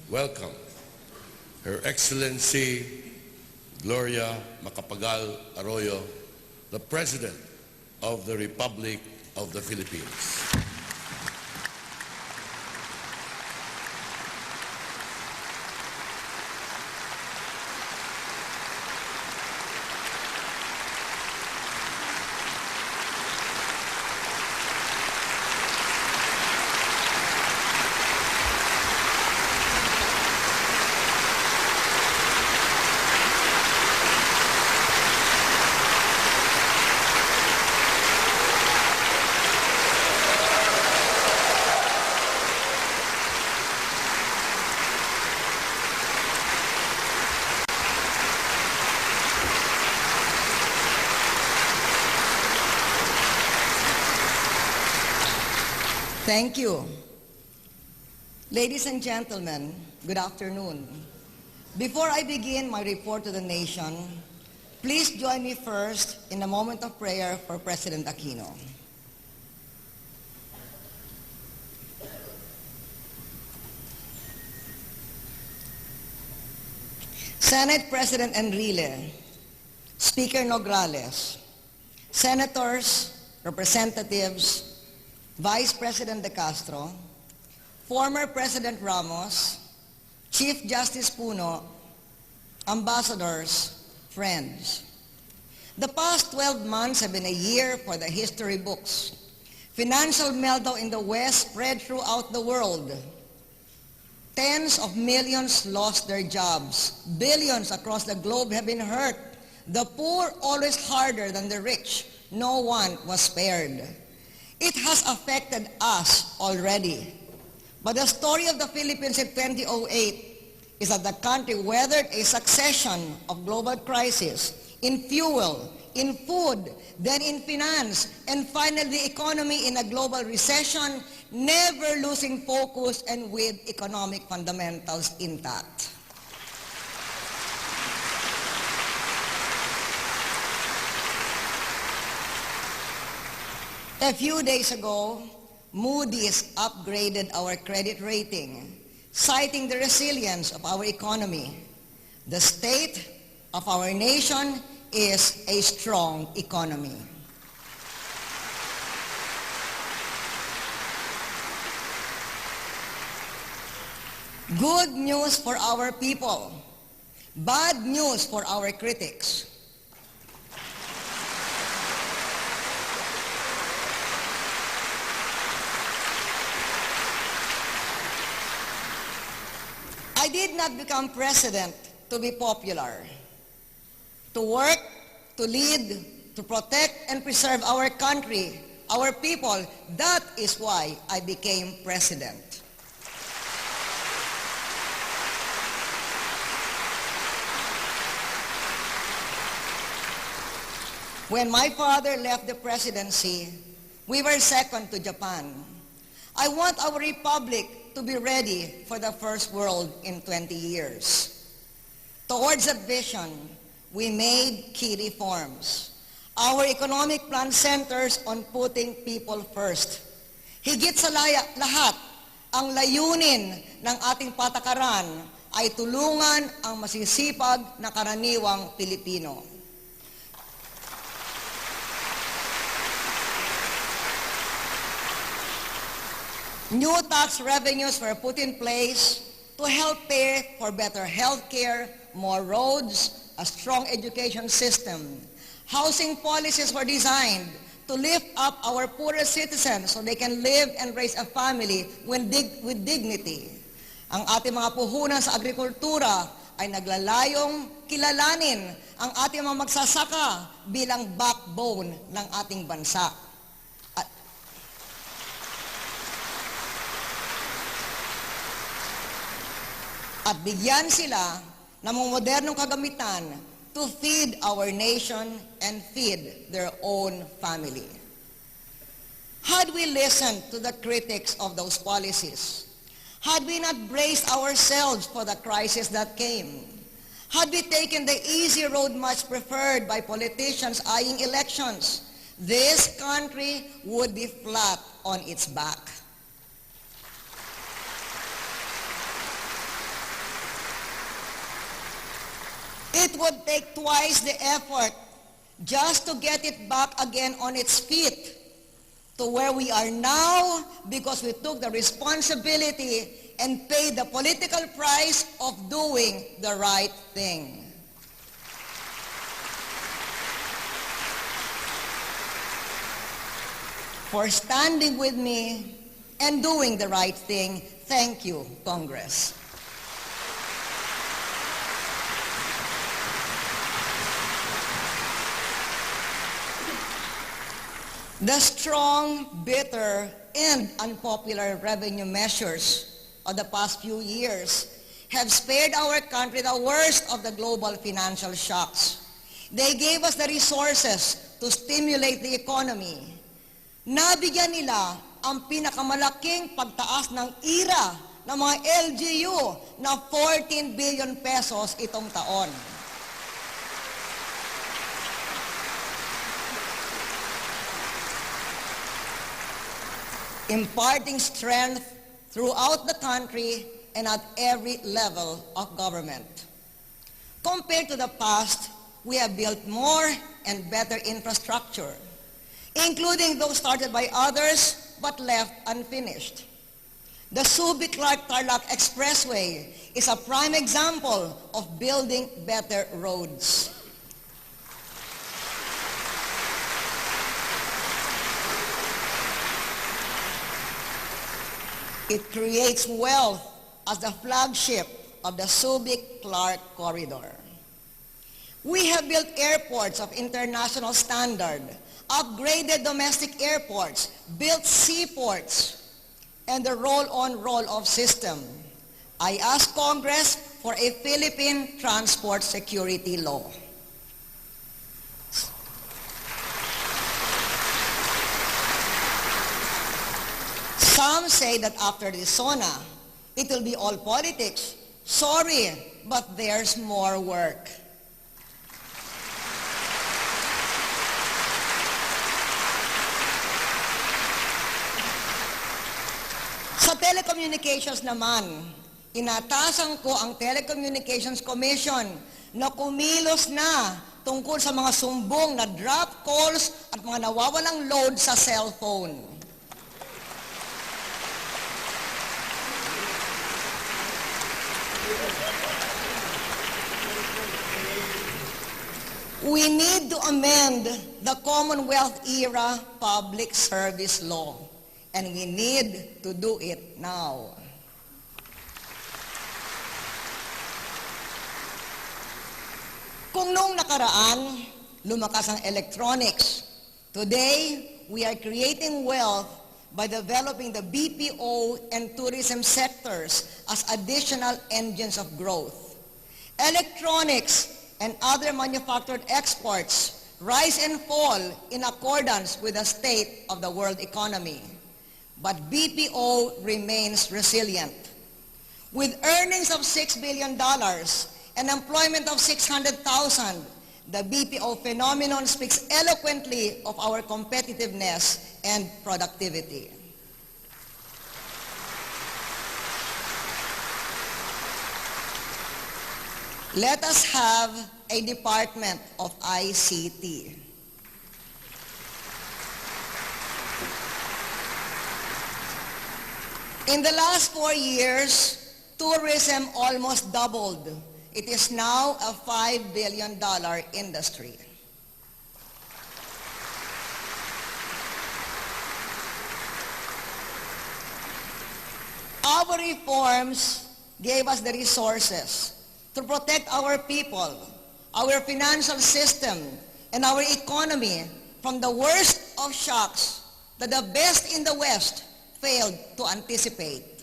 Welcome Her Excellency Gloria Macapagal Arroyo, the President of the Republic of the Philippines. Thank you. Ladies and gentlemen, good afternoon. Before I begin my report to the nation, please join me first in a moment of prayer for President Aquino. Senate President Enrile, Speaker Nograles, Senators, Representatives, Vice President De Castro, former President Ramos, Chief Justice Puno, ambassadors, friends. The past 12 months have been a year for the history books. Financial meltdown in the West spread throughout the world. Tens of millions lost their jobs. Billions across the globe have been hurt. The poor always harder than the rich. No one was spared. It has affected us already. But the story of the Philippines in 2008 is that the country weathered a succession of global crises in fuel, in food, then in finance, and finally the economy in a global recession, never losing focus and with economic fundamentals intact. A few days ago, Moody's upgraded our credit rating, citing the resilience of our economy. The state of our nation is a strong economy. Good news for our people, bad news for our critics. I did not become president to be popular. To work, to lead, to protect and preserve our country, our people, that is why I became president. When my father left the presidency, we were second to Japan. I want our republic to be ready for the first world in 20 years. Towards that vision, we made key reforms. Our economic plan centers on putting people first. Higit sa lahat, ang layunin ng ating patakaran ay tulungan ang masisipag na karaniwang Pilipino. New tax revenues were put in place to help pay for better health care, more roads, a strong education system. Housing policies were designed to lift up our poorest citizens so they can live and raise a family with dignity. Ang ating mga puhunan sa agrikultura ay naglalayong kilalanin ang ating mga magsasaka bilang backbone ng ating bansa. At bigyan sila ng mga modernong kagamitan to feed our nation and feed their own family. Had we listened to the critics of those policies, had we not braced ourselves for the crisis that came, had we taken the easy road much preferred by politicians eyeing elections, this country would be flat on its back. It would take twice the effort just to get it back again on its feet to where we are now because we took the responsibility and paid the political price of doing the right thing. For standing with me and doing the right thing, thank you, Congress. The strong, bitter, and unpopular revenue measures of the past few years have spared our country the worst of the global financial shocks. They gave us the resources to stimulate the economy. Nabigyan nila ang pinakamalaking pagtaas ng IRA ng mga LGU na 14 billion pesos itong taon. Imparting strength throughout the country and at every level of government. Compared to the past, we have built more and better infrastructure, including those started by others but left unfinished. The Subic-Clark-Tarlac Expressway is a prime example of building better roads. It creates wealth as the flagship of the Subic-Clark Corridor. We have built airports of international standard, upgraded domestic airports, built seaports, and the roll-on, roll-off system. I ask Congress for a Philippine transport security law. Some say that after the SONA, it will be all politics. Sorry, but there's more work. Sa telecommunications naman, inatasan ko ang Telecommunications Commission na kumilos na tungkol sa mga sumbong na drop calls at mga nawawalang load sa cellphone. We need to amend the Commonwealth-era Public Service Law, and we need to do it now. Kung noong nakaraan, lumakas ang electronics, today, we are creating wealth by developing the BPO and tourism sectors as additional engines of growth. Electronics and other manufactured exports rise and fall in accordance with the state of the world economy. But BPO remains resilient. With earnings of $6 billion and employment of 600,000, the BPO phenomenon speaks eloquently of our competitiveness and productivity. Let us have a Department of ICT. In the last 4 years, tourism almost doubled. It is now a $5 billion industry. Our reforms gave us the resources to protect our people, our financial system, and our economy from the worst of shocks that the best in the West failed to anticipate.